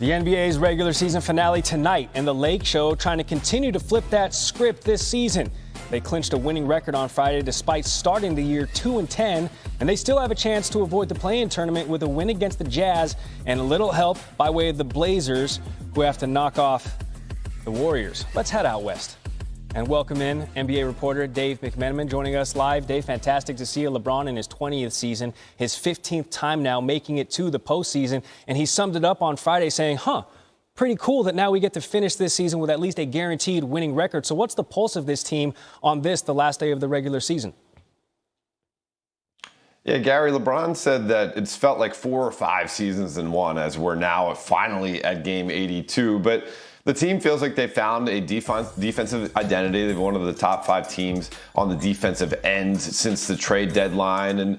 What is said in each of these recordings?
The NBA's regular season finale tonight, and the Lake Show trying to continue to flip that script this season. They clinched a winning record on Friday despite starting the year 2-10, and they still have a chance to avoid the play-in tournament with a win against the Jazz and a little help by way of the Blazers, who have to knock off the Warriors. Let's head out west and welcome in NBA reporter Dave McMenamin joining us live. Dave, fantastic to see you. LeBron in his 20th season, his 15th time now making it to the postseason, and he summed it up on Friday saying, pretty cool that now we get to finish this season with at least a guaranteed winning record. So what's the pulse of this team on the last day of the regular season? Yeah, Gary, LeBron said that it's felt like 4 or 5 seasons in one as we're now finally at game 82. But the team feels like they found a defensive identity. They're one of the top 5 teams on the defensive end since the trade deadline. And,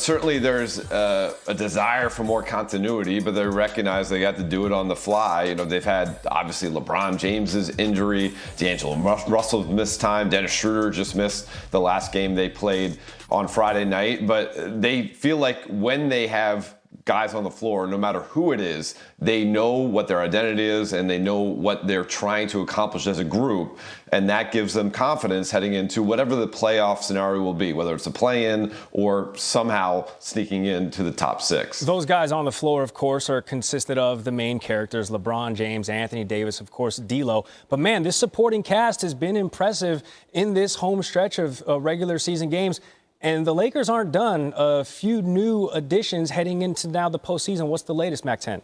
certainly there's a desire for more continuity, but they recognize they got to do it on the fly. They've had, obviously, LeBron James's injury, D'Angelo Russell's missed time, Dennis Schroeder just missed the last game they played on Friday night. But they feel like when they have guys on the floor, no matter who it is, they know what their identity is and they know what they're trying to accomplish as a group. And that gives them confidence heading into whatever the playoff scenario will be, whether it's a play-in or somehow sneaking into the top 6. Those guys on the floor, of course, are consisted of the main characters, LeBron James, Anthony Davis, of course, D'Lo. But, man, this supporting cast has been impressive in this home stretch of regular season games. And the Lakers aren't done. A few new additions heading into now the postseason. What's the latest, Mac-10?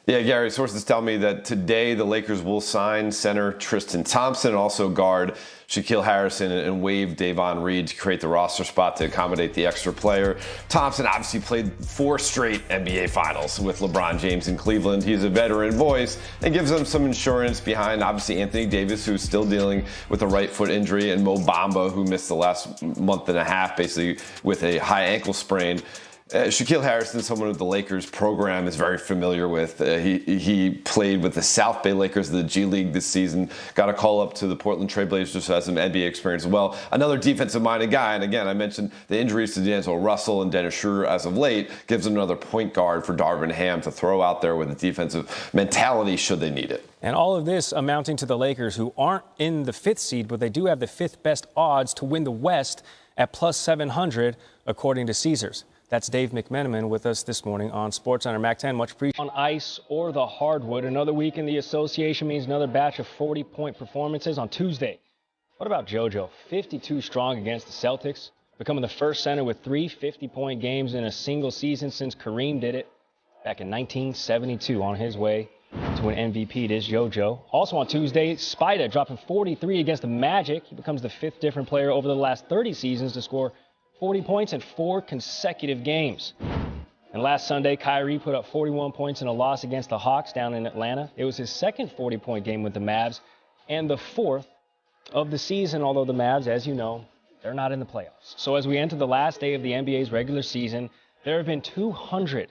Yeah, Gary, sources tell me that today the Lakers will sign center Tristan Thompson, also guard Shaquille Harrison, and waive Davon Reed to create the roster spot to accommodate the extra player. Thompson obviously played 4 straight NBA Finals with LeBron James in Cleveland. He's a veteran voice and gives them some insurance behind, obviously, Anthony Davis, who's still dealing with a right foot injury, and Mo Bamba, who missed the last month and a half, basically with a high ankle sprain. Shaquille Harrison, someone the Lakers program is very familiar with. He played with the South Bay Lakers of the G League this season. Got a call up to the Portland Trail Blazers, who has some NBA experience as well. Another defensive-minded guy. And again, I mentioned the injuries to D'Angelo Russell and Dennis Schroeder as of late gives them another point guard for Darvin Ham to throw out there with a defensive mentality should they need it. And all of this amounting to the Lakers, who aren't in the 5th seed, but they do have the 5th best odds to win the West at plus 700, according to Caesars. That's Dave McMenamin with us this morning on SportsCenter. Mac-10, much appreciated. On ice or the hardwood, another week in the association means another batch of 40-point performances on Tuesday. What about JoJo? 52 strong against the Celtics, becoming the first center with 3 50-point games in a single season since Kareem did it back in 1972 on his way to an MVP. It is JoJo. Also on Tuesday, Spida dropping 43 against the Magic. He becomes the 5th different player over the last 30 seasons to score 40 points in 4 consecutive games. And last Sunday, Kyrie put up 41 points in a loss against the Hawks down in Atlanta. It was his second 40-point game with the Mavs and the 4th of the season, although the Mavs, as you know, they're not in the playoffs. So as we enter the last day of the NBA's regular season, there have been 200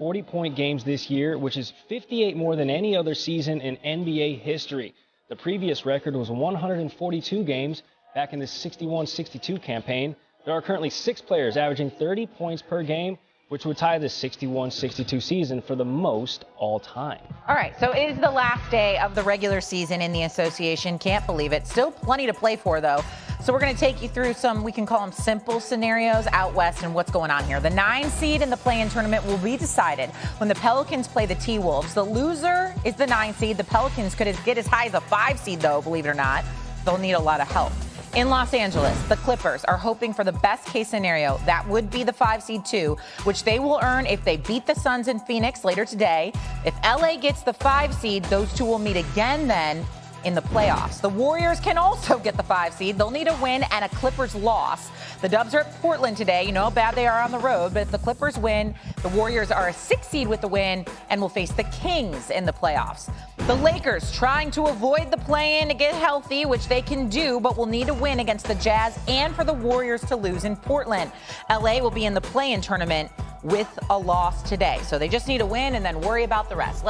40-point games this year, which is 58 more than any other season in NBA history. The previous record was 142 games back in the 61-62 campaign. There are currently 6 players averaging 30 points per game, which would tie the 61-62 season for the most all time. All right, so it is the last day of the regular season in the association. Can't believe it. Still plenty to play for, though. So we're going to take you through some, we can call them simple scenarios out west and what's going on here. The 9 seed in the play-in tournament will be decided when the Pelicans play the T-Wolves. The loser is the 9 seed. The Pelicans could get as high as a 5 seed, though, believe it or not. They'll need a lot of help. In Los Angeles, the Clippers are hoping for the best case scenario. That would be the 5 seed 2, which they will earn if they beat the Suns in Phoenix later today. If LA gets the 5 seed, those two will meet again then in the playoffs. The Warriors can also get the 5 seed. They'll need a win and a Clippers loss. The Dubs are at Portland today. You know how bad they are on the road, but if the Clippers win, the Warriors are a 6 seed with the win and will face the Kings in the playoffs. The Lakers trying to avoid the play-in to get healthy, which they can do, but will need a win against the Jazz and for the Warriors to lose in Portland. LA will be in the play-in tournament with a loss today. So they just need a win and then worry about the rest.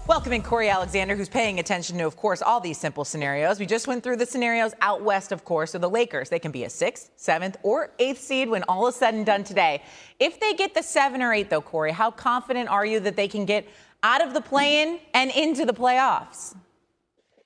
Welcoming Corey Alexander, who's paying attention to, of course, all these simple scenarios. We just went through the scenarios out west, of course. So the Lakers, they can be a 6th, 7th, or 8th seed when all is said and done today. If they get the 7 or 8, though, Corey, how confident are you that they can get out of the play-in and into the playoffs?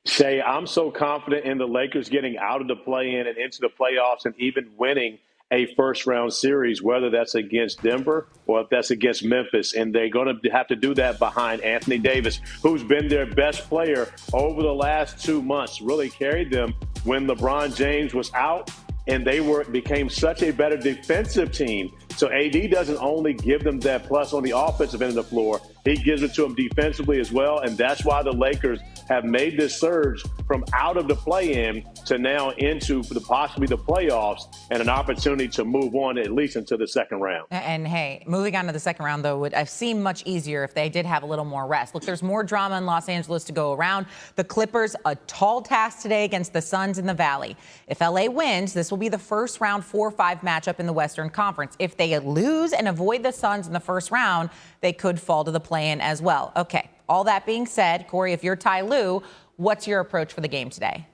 Shay, I'm so confident in the Lakers getting out of the play-in and into the playoffs and even winning a first-round series, whether that's against Denver or if that's against Memphis. And they're going to have to do that behind Anthony Davis, who's been their best player over the last 2 months, really carried them when LeBron James was out, and they became such a better defensive team. So AD doesn't only give them that plus on the offensive end of the floor, he gives it to them defensively as well, and that's why the Lakers have made this surge from out of the play-in to now into possibly the playoffs and an opportunity to move on at least into the second round. And hey, moving on to the second round, though, would have seemed much easier if they did have a little more rest. Look, there's more drama in Los Angeles to go around. The Clippers, a tall task today against the Suns in the Valley. If LA wins, this will be the first round 4-5 matchup in the Western Conference. If they lose and avoid the Suns in the first round, they could fall to the play-in as well. Okay, all that being said, Corey, if you're Ty Lue, what's your approach for the game today?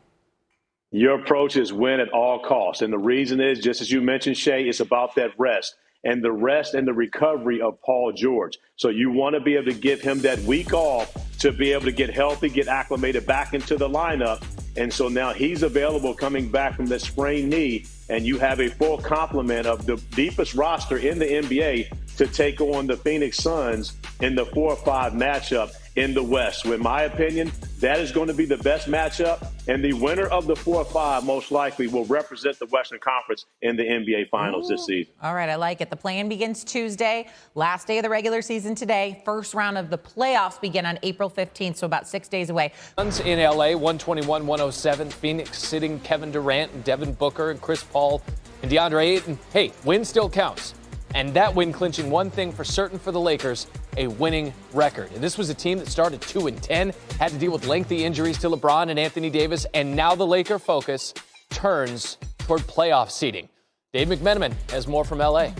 Your approach is win at all costs. And the reason is, just as you mentioned, Shay, it's about that rest and the recovery of Paul George. So you want to be able to give him that week off to be able to get healthy, get acclimated back into the lineup. And so now he's available coming back from that sprained knee, and you have a full complement of the deepest roster in the NBA to take on the Phoenix Suns in the 4-5 matchup in the West. So in my opinion, that is going to be the best matchup, and the winner of the 4-5 most likely will represent the Western Conference in the NBA Finals this season. All right, I like it. The play-in begins Tuesday, last day of the regular season today. First round of the playoffs begin on April 15th, so about 6 days away. Suns in LA, 121-107. Phoenix sitting Kevin Durant and Devin Booker and Chris Paul and DeAndre Ayton. Hey, win still counts. And that win clinching one thing for certain for the Lakers, a winning record. And this was a team that started 2-10, had to deal with lengthy injuries to LeBron and Anthony Davis, and now the Laker focus turns toward playoff seeding. Dave McMenamin has more from LA.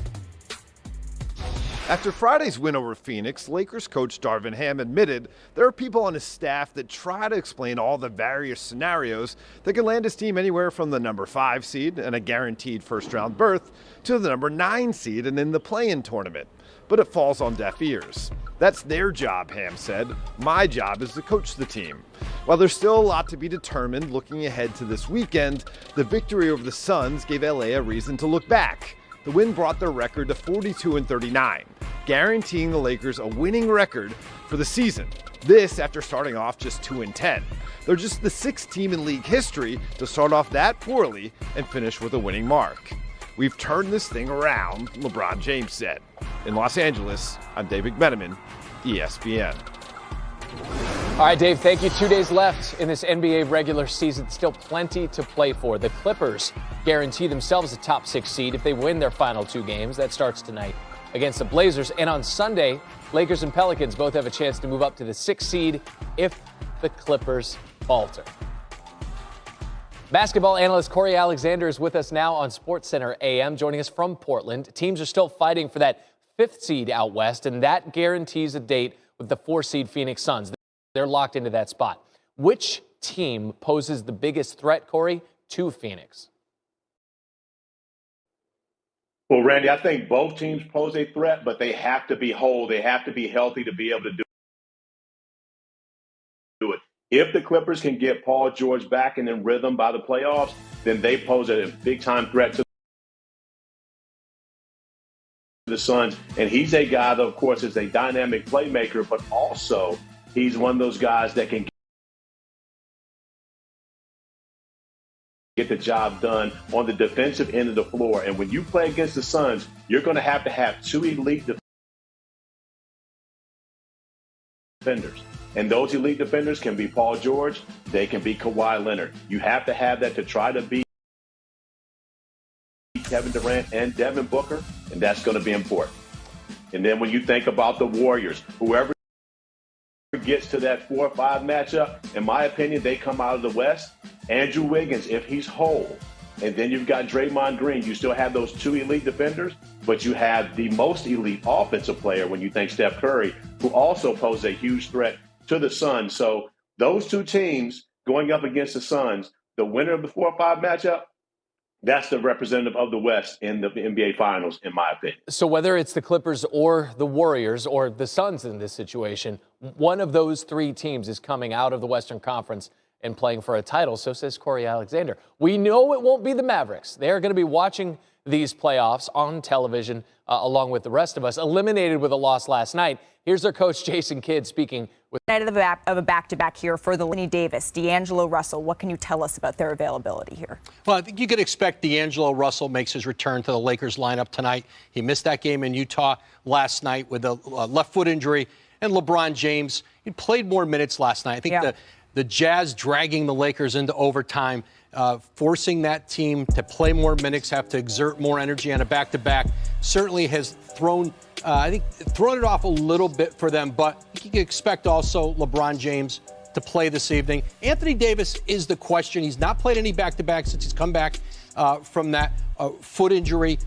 After Friday's win over Phoenix, Lakers coach Darvin Ham admitted there are people on his staff that try to explain all the various scenarios that can land his team anywhere from the number 5 seed and a guaranteed first-round berth to the number 9 seed and in the play-in tournament. But it falls on deaf ears. That's their job, Ham said. My job is to coach the team. While there's still a lot to be determined looking ahead to this weekend, the victory over the Suns gave LA a reason to look back. The win brought their record to 42-39, guaranteeing the Lakers a winning record for the season. This after starting off just 2-10. They're just the 6th team in league history to start off that poorly and finish with a winning mark. We've turned this thing around, LeBron James said. In Los Angeles, I'm Dave McMenamin, ESPN. All right, Dave, thank you. 2 days left in this NBA regular season. Still plenty to play for. The Clippers guarantee themselves a top 6 seed if they win their final 2 games. That starts tonight against the Blazers. And on Sunday, Lakers and Pelicans both have a chance to move up to the 6th seed if the Clippers falter. Basketball analyst Corey Alexander is with us now on SportsCenter AM, joining us from Portland. Teams are still fighting for that 5th seed out west, and that guarantees a date with the 4 seed Phoenix Suns. They're locked into that spot. Which team poses the biggest threat, Corey, to Phoenix? Well, Randy, I think both teams pose a threat, but they have to be whole. They have to be healthy to be able to do it. If the Clippers can get Paul George back and in rhythm by the playoffs, then they pose a big-time threat to the Suns. And he's a guy that, of course, is a dynamic playmaker, but also he's one of those guys that can get the job done on the defensive end of the floor. And when you play against the Suns, you're going to have 2 elite defenders. And those elite defenders can be Paul George. They can be Kawhi Leonard. You have to have that to try to beat Kevin Durant and Devin Booker, and that's going to be important. And then when you think about the Warriors, whoever gets to that 4-5 matchup, in my opinion, they come out of the West. Andrew Wiggins, if he's whole, and then you've got Draymond Green, you still have those 2 elite defenders, but you have the most elite offensive player when you think Steph Curry, who also poses a huge threat to the Suns. So those two teams going up against the Suns, the winner of the 4-5 matchup, that's the representative of the West in the NBA Finals, in my opinion. So whether it's the Clippers or the Warriors or the Suns in this situation, one of those three teams is coming out of the Western Conference and playing for a title. So says Corey Alexander. We know it won't be the Mavericks. They're going to be watching these playoffs on television along with the rest of us, eliminated with a loss last night. Here's their coach, Jason Kidd, speaking with night of a back-to-back here for the Anthony Davis, D'Angelo Russell. What can you tell us about their availability here? Well, I think you could expect D'Angelo Russell makes his return to the Lakers lineup tonight. He missed that game in Utah last night with a left foot injury. And LeBron James, he played more minutes last night. I think the Jazz dragging the Lakers into overtime, forcing that team to play more minutes, have to exert more energy on a back-to-back, certainly has thrown it off a little bit for them. But you can expect also LeBron James to play this evening. Anthony Davis is the question. He's not played any back-to-back since he's come back from that foot injury.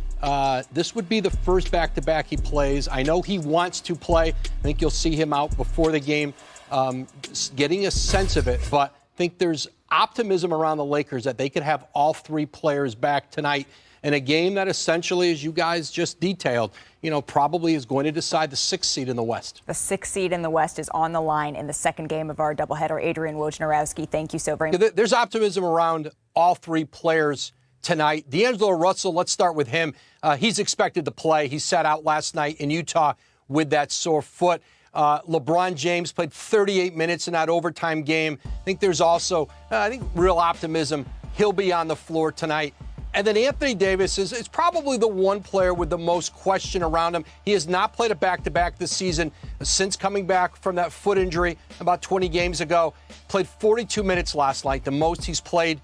This would be the first back-to-back he plays. I know he wants to play. I think you'll see him out before the game, getting a sense of it. But I think there's optimism around the Lakers that they could have all three players back tonight in a game that essentially, as you guys just detailed, probably is going to decide the 6th seed in the West. The 6th seed in the West is on the line in the second game of our doubleheader. Adrian Wojnarowski, thank you so very much. There's optimism around all three players tonight. D'Angelo Russell, let's start with him. He's expected to play. He sat out last night in Utah with that sore foot. LeBron James played 38 minutes in that overtime game. I think there's also, real optimism. He'll be on the floor tonight. And then Anthony Davis is probably the one player with the most question around him. He has not played a back-to-back this season since coming back from that foot injury about 20 games ago. Played 42 minutes last night, the most he's played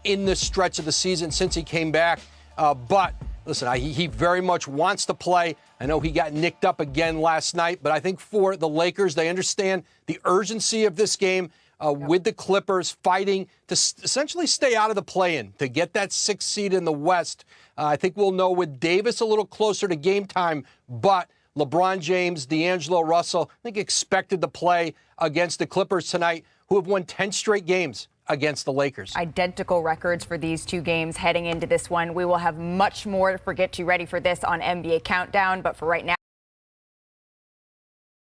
in this stretch of the season since he came back. But listen, he very much wants to play. I know he got nicked up again last night, but I think for the Lakers, they understand the urgency of this game. With the Clippers fighting to essentially stay out of the play-in, to get that 6th seed in the West. I think we'll know with Davis a little closer to game time, but LeBron James, D'Angelo Russell, I think expected to play against the Clippers tonight, who have won 10 straight games against the Lakers. Identical records for these two games heading into this one. We will have much more to get you ready for this on NBA Countdown, but for right now,